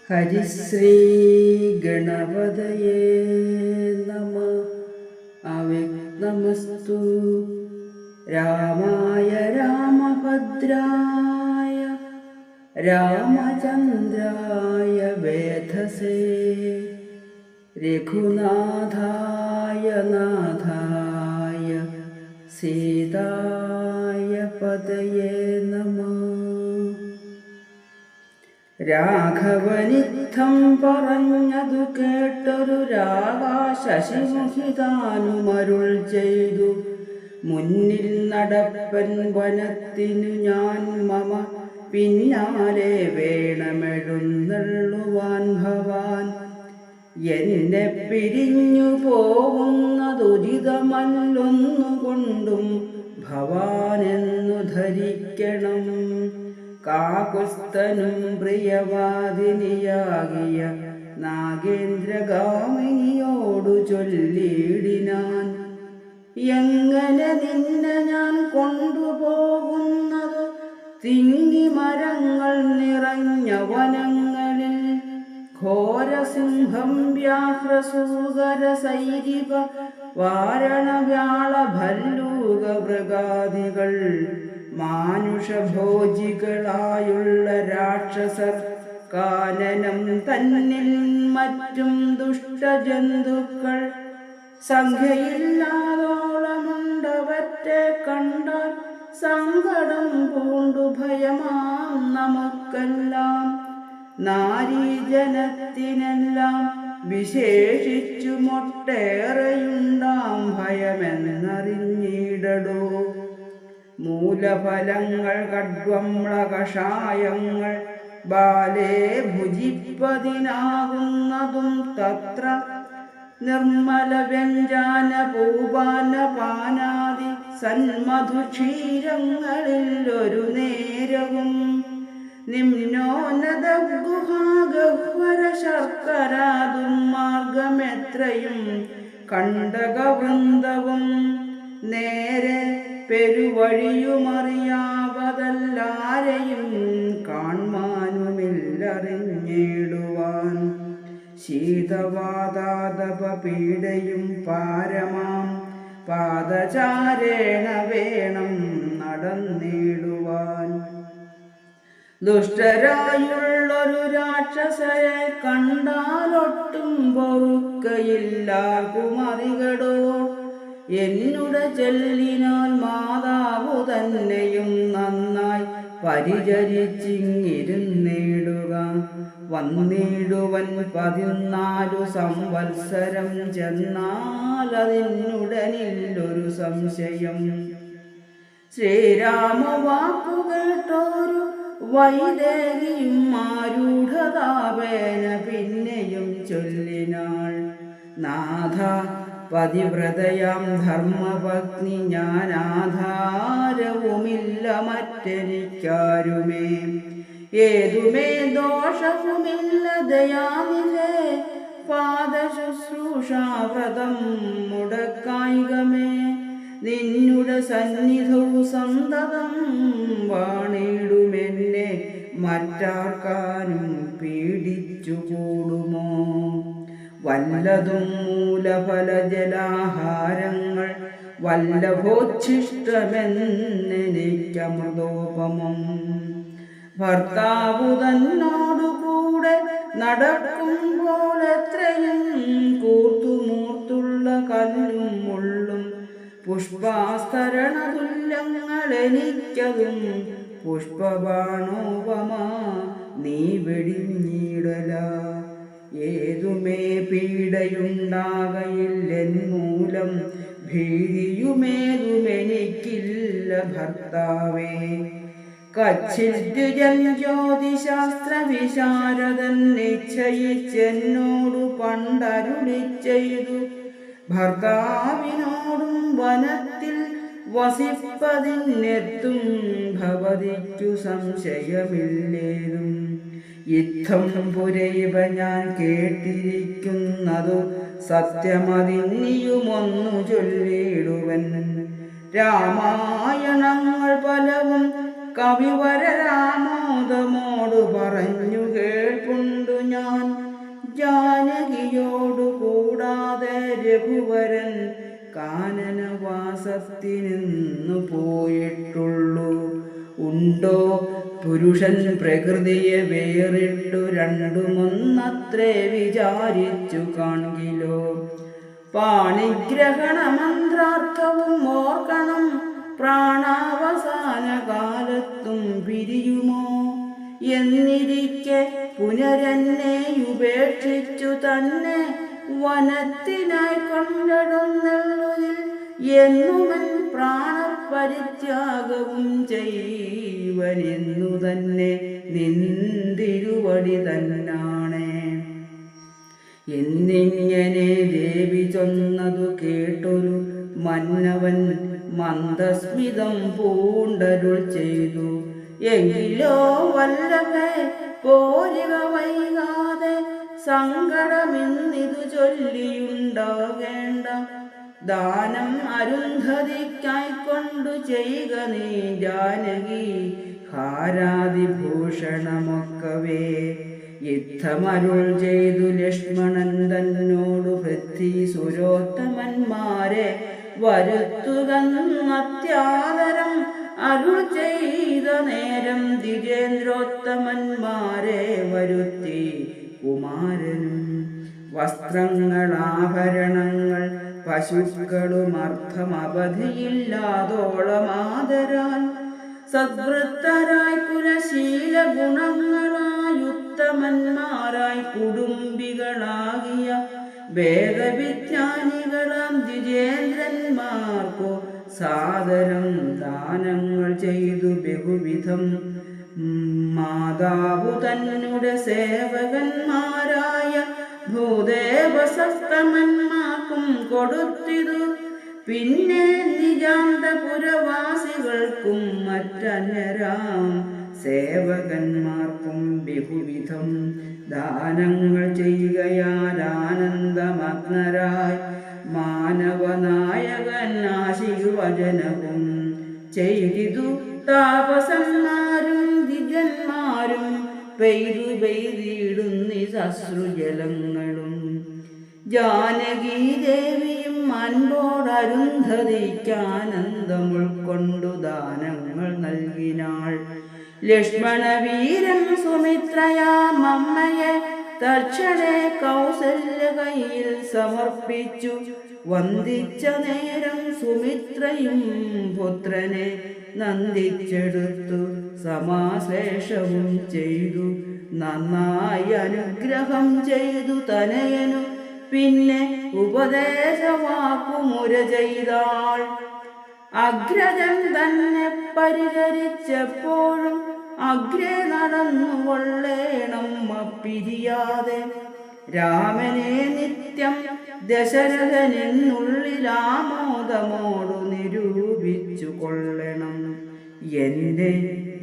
ഹരിശ്രീ ഗണപതയേ നമഃ. അവ്യക്തമസ്തു. രാമായ രാമഭദ്രായ രാമചന്ദ്രായ വേധസേ രഘുനാഥായ നാഥായ സീതായ പതയേ നമഃ. രാഘവനിത്തം പറഞ്ഞതു കേട്ടൊരു രാഗാശശിമുഖിതാനുമരുൾ ചെയ്തു. മുന്നിൽ നടപ്പൻ വനത്തിനു ഞാൻ മമ പിന്നാലെ വേണമെഴുന്നള്ളുവാൻ ഭവാൻ. എന്നെ പിരിഞ്ഞു പോകുന്നതുചിതമല്ലൊന്നുകൊണ്ടും ഭവാനെന്നു ധരിക്കണം. കാകുസ്തനും പ്രിയവാദിനിയാകിയ നാഗേന്ദ്രഗാമിനിയോടു ചൊല്ലിയിടിനാൻ. എങ്ങനെ നിന്നെ ഞാൻ കൊണ്ടുപോകുന്നത് തിങ്ങിമരങ്ങൾ നിറഞ്ഞ വനങ്ങളിൽ. ഘോരസിംഹം വ്യാഘ്രസൂകര സൈരിക വാരണവ്യാള ഭല്ലൂക മൃഗാദികൾ മാനുഷഭോജികളായുള്ള രാക്ഷസർ കാനനം തന്നിൽ മറ്റും ദുഷ്ടജന്തുക്കൾ സംഖ്യയില്ലാതോളമുണ്ടവറ്റെ കണ്ടാൽ സങ്കടം പൂണ്ടു ഭയമാം നമുക്കെല്ലാം. നാരീജനത്തിനെല്ലാം വിശേഷിച്ചു മൊട്ടേറെയുണ്ടാം ഭയമെന്നറിഞ്ഞിടടോ. മൂലഫലങ്ങൾ കഡ്വമ്ല കഷായങ്ങൾ ബാലേ ഭുജിപ്പതിനാകുന്നതും തത്ര. നിർമ്മല വ്യഞ്ജാന പൂപാന പാനാദി സന്മധുക്ഷീരങ്ങളിൽ ഒരു നേരവും. നിമ്നോന്നത ഗുഹാഗഹ്വര ശർക്കര ദുർമാർഗമെത്രയും കണ്ടകവൃന്ദവും. നേരെ പെരുവഴിയുമറിയാവതല്ലാരെയും കാൺമാനുമില്ലറിഞ്ഞിടുവാൻ. ശീതവാതാതപ പീഡയും പാരമാം പാദചാരേണ വേണം നടന്നിടുവാൻ. ദുഷ്ടരായുള്ളൊരു രാക്ഷസയെ കണ്ടാലൊട്ടും പൊറുക്കയില്ലാകുമറികടോ. എന്നുടെ ചെല്ലിനാൽ മാതാവു തന്നെയും നന്നായി പരിചരിച്ചിങ്ങിരുന്നിടുക. വന്നിടുവൻ 14 സംവത്സരം ചെന്നാലതിനുടനില്ലൊരു സംശയം. ശ്രീരാമ വാക്കു കേട്ടോരു വൈദേഹിയും ആരൂഢതാപേന പിന്നെയും ചൊല്ലിനാൾ. നാഥ, പതിവ്രതയാം ധർമ്മപത്നി ഞാൻ, ആധാരവുമില്ല മറ്റെനിക്കാരുമേ. ഏതുമേ ദോഷവുമില്ല ദയാനിധേ, പാദശുശ്രൂഷാവ്രതം മുടക്കായികമേ. നിന്നുടെ സന്നിധവും സന്തതം വാണിടുമെന്നെ മറ്റാർക്കാനും പീഡിച്ചു കൂടുമോ. വല്ലതും മൂലഫലജലാഹാരങ്ങൾ വല്ലഭോച്ഛിഷ്ടമെന്നെനിക്കമൃതോപമം. ഭർത്താവു തന്നോടുകൂടെ നടക്കുമ്പോൾ എത്രയും കൂർത്തുമൂർത്തുള്ള കല്ലും മുള്ളും പുഷ്പാസ്തരണതുല്യങ്ങളെനിക്കതും പുഷ്പബാണോപമ നീ വെടിഞ്ഞിടല. ഏതുമേ പീഡയുണ്ടാകയില്ലെൻ മൂലം, ഭീതിയുമേതുമെനിക്കില്ല ഭർത്താവേ. കച്ചിദ്വിജൻ ജ്യോതിശാസ്ത്ര വിശാരദൻ നിശ്ചയിച്ചെന്നോടു പണ്ടരുളി ചെയ്തു. ഭർത്താവിനോടും വനത്തിൽ വസിപ്പതിനെത്തും ഭവതിക്കു സംശയമില്ലേതും. യുദ്ധം പുരൈവ ഞാൻ കേട്ടിരിക്കുന്നതു സത്യമതിനിയുമൊന്നു ചൊല്ലിടുവൻ. രാമായണങ്ങൾ പലവും കവിവര രാമോദമോടു പറഞ്ഞു കേൾപ്പുണ്ടു ഞാൻ. സന്യാസത്തിനിന്നു പോയിട്ടുള്ളൂ. ഉണ്ടോ പുരുഷൻ പ്രകൃതിയെ വേറിട്ടു രണ്ടുമൊന്നത്രേ വിചാരിച്ചു കാൺകിലോ. പാണിഗ്രഹണ മന്ത്രാർത്ഥവും ഓർക്കണം, പ്രാണാവസാന കാലത്തും പിരിയുമോ. എന്നിരിക്കെ പുനരെന്നെ ഉപേക്ഷിച്ചു തന്നെ വനത്തിനായി കൊണ്ടിടുന്നുള്ളിൽ എന്നുമൻ പ്രാണപരിത്യാഗവും ചെയ്വനെന്നു തന്നെ നിന്തിരുവടി തന്നാണേ. എന്നിങ്ങനെ ദേവി ചൊന്നതു കേട്ടൊരു മന്നവൻ മന്ദസ്മിതം പൂണ്ടരുൾ ചെയ്തു. എങ്കിലോ വല്ലഭേ പോരിക വൈകാതെ, സങ്കടമിന്നിതു ചൊല്ലിയുണ്ടാകേണ്ട. ദാനം അരുന്ധതിക്കായിക്കൊണ്ടു ചെയ്യുക നീ ജാനകി ഹാരാതിഭൂഷണമൊക്കവേ. യുദ്ധമരുൾ ചെയ്തു ലക്ഷ്മണൻ തന്നോടു ഭൃത്തി സുരോത്തമന്മാരെ വരുത്തുകന്നത്യാദരം അരുൾ ചെയ്ത നേരം ദ്വിജേന്ദ്രോത്തമന്മാരെ വരുത്തി കുമാരനും. വസ്ത്രങ്ങളാഭരണങ്ങൾ പശുക്കളുമർത്ഥമവധിയില്ലാതോളമാദരാൽ സദ്വൃത്തരായി കുലശീല ഗുണങ്ങളായുത്തമന്മാരായി കുടുംബികളാകിയ വേദവിജ്ഞാനികളാം ദ്വിജേന്ദ്രന്മാർക്കു സാദരം ദാനങ്ങൾ ചെയ്തു ബഹുവിധം. മാതാവു തന്നെ സേവകന്മാരായ ഭൂദേവസപ്തമന്മാർക്കും കൊടുത്തിതു. പിന്നെ നിജാന്തപുരവാസികൾക്കും മറ്റന്യരാം സേവകന്മാർക്കും ബഹുവിധം ദാനങ്ങൾ ചെയ്യുകയാൽ ആനന്ദമഗ്നരായി മാനവനായകൻ ആശീർവചനവും ചെയ്തു. താപസന്മാരും ദ്വിജന്മാരും പെയ്തു പെയ്തിടുന്നി ശശ്രുജലങ്ങളും. ജാനകീ ദേവിയും അൻപോടരുന്ധതിക്കാനന്ദം ഉൾക്കൊണ്ടു ദാനങ്ങൾ നൽകിനാൾ. ലക്ഷ്മണവീരൻ സുമിത്രയാമമ്മയെ തക്ഷണേ കൗസല്യ കയ്യിൽ സമർപ്പിച്ചു. വന്ദിച്ച നേരം സുമിത്രയും പുത്രനെ നന്ദിച്ചെടുത്തു സമാശ്ലേഷവും ചെയ്തു. നന്നായി അനുഗ്രഹം ചെയ്തു തനയനു. പിന്നെ ഉപദേശവാക്കുമുര ചെയ്താൾ. അഗ്രജൻ തന്നെ പരിചരിച്ചപ്പോഴും അഗ്രേ നടന്നു കൊള്ളേണം അപ്പിരിയാതെ. രാമനെ നിത്യം ദശരഥനെന്നുള്ളിലാമോദമോടു നിരൂപിച്ചു കൊള്ളണം. എന്റെ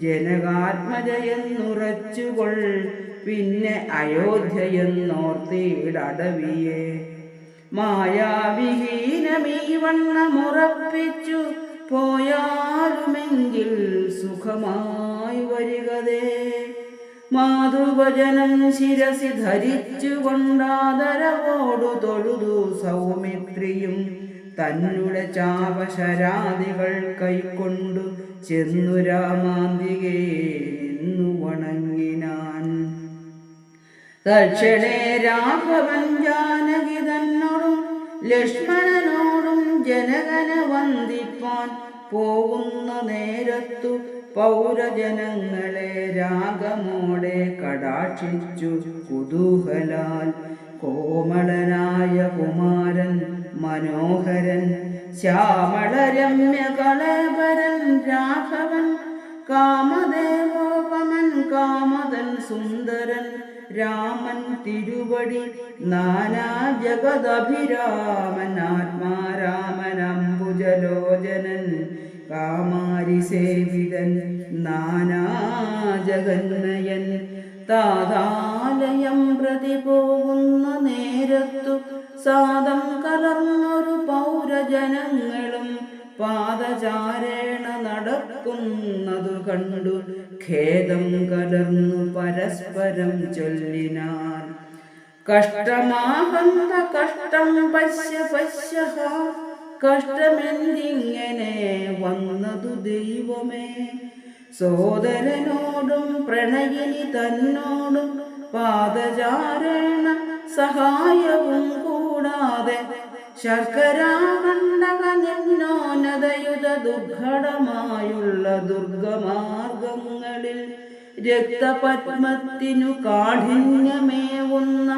ജനകാത്മജയെന്നുറച്ചുകൊൾ. പിന്നെ അയോധ്യയെന്നോർത്തിടവിയെ മായാവിഹീനമീ വണ്ണമുറപ്പിച്ചു. പോയാലുമെങ്കിൽ സുഖമായി വരികതേ. മാതൃവചനം ശിരസി ധരിച്ചു കൊണ്ടാദരവോടു തൊഴുതു സൗമിത്രിയും. തന്നെ ചാപശരാദികൾ കൈക്കൊണ്ടു ചെന്നു രാമാന്തികേ നിന്നു വണങ്ങിനാൻ. തക്ഷണേ രാഘവൻ ജാനകി തന്നോടും ലക്ഷ്മണനോടും ജനകനെ വന്ദിപ്പാൻ പോകുന്ന നേരത്തു പൗരജനങ്ങളെ രാഗമോടെ കടാക്ഷിച്ചു കുതൂഹലാൽ. കോമളനായ കുമാരൻ മനോഹരൻ ശ്യാമളരമ്യ കളേബരൻ രാഘവൻ. കാമദേവോപമൻ കാമതൻ സുന്ദരൻ രാമൻ തിരുവടി. നാനാ ജഗദഭിരാമൻ ആത്മാരാമൻ അംബുജലോചനൻ. കാമാരി സേവിതൻ നാനാ ജഗന്നയൻ. താതാലയം പ്രതി പോകുന്ന നേരത്തു സാദം കലർന്നൊരു പൗരജനങ്ങളും പാദചാരേണ നടക്കുന്നതു കണ്ടു ഖേദം കലർന്നു പരസ്പരം ചൊല്ലിനാൻ. കഷ്ടമാഹന്ത കഷ്ടം പശ്യ പശ്യ. കഷ്ടമെന്തിങ്ങനെ വന്നതു ദൈവമേ. സോദരനോടും പ്രണയിനി തന്നോടും പാദചാരേണ സഹായവും കൂടാതെ ശർക്കരാകണ്ടകനിന്നോന്നതയുധ ദുർഘടമായുള്ള ദുർഗമാർഗങ്ങളിൽ രക്തപത്മത്തിനു കാഠിന്യമേവുന്ന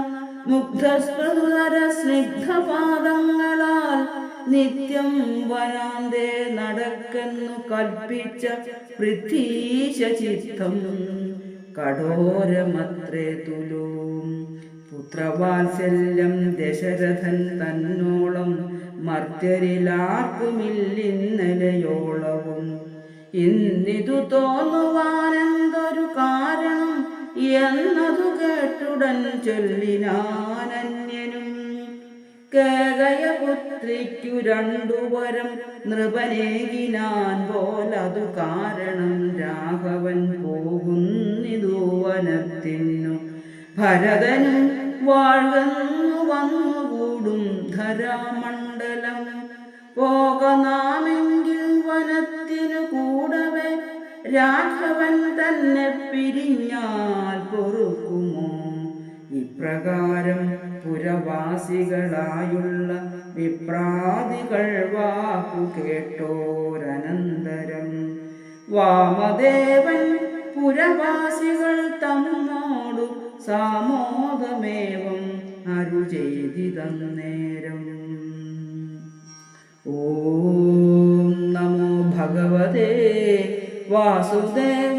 മുഗ്ധസ്മൃതര സ്നിഗ്ധപാദങ്ങളാൽ നിത്യം വനാന്തേ നടക്കെന്നു കൽപ്പിച്ച പൃഥ്വീശചിത്തം കഠോരമത്രേ തുലോം. പുത്രവാത്സല്യം ദശരഥൻ തന്നോളം മർത്യരിലാർക്കുമില്ലിന്നലയോളവും. ഇന്നിതു തോന്നുവാനെന്തൊരു കാരണം എന്നതു കേട്ടുടൻ ചൊല്ലിനാനന്യനും. കേകയപുത്രിക്കു രണ്ടു വരം നൃപനേകിനാൻ പോലതു കാരണം രാഘവൻ പോകുന്നിതു വനത്തിനു. ഭരതനും വാഴ്ന്നു വന്നുകൂടും ധരാമണ്ഡലം. പോകനാമെങ്കിൽ വനത്തിനു കൂടവേ രാഘവൻ തന്നെ പിരിഞ്ഞാൽ പൊറുക്കുമോ? ഇപ്രകാരം പുരവാസികളായുള്ള വിപ്രാദികൾ വാക്കു കേട്ടോരനന്തരം വാമദേവൻ പുരവാസികൾ തമ്മോടു സാമോദമേവം അരുൾ ചെയ്തിതന്നേരം. ഓം നമോ ഭഗവതേ വാസുദേവായ.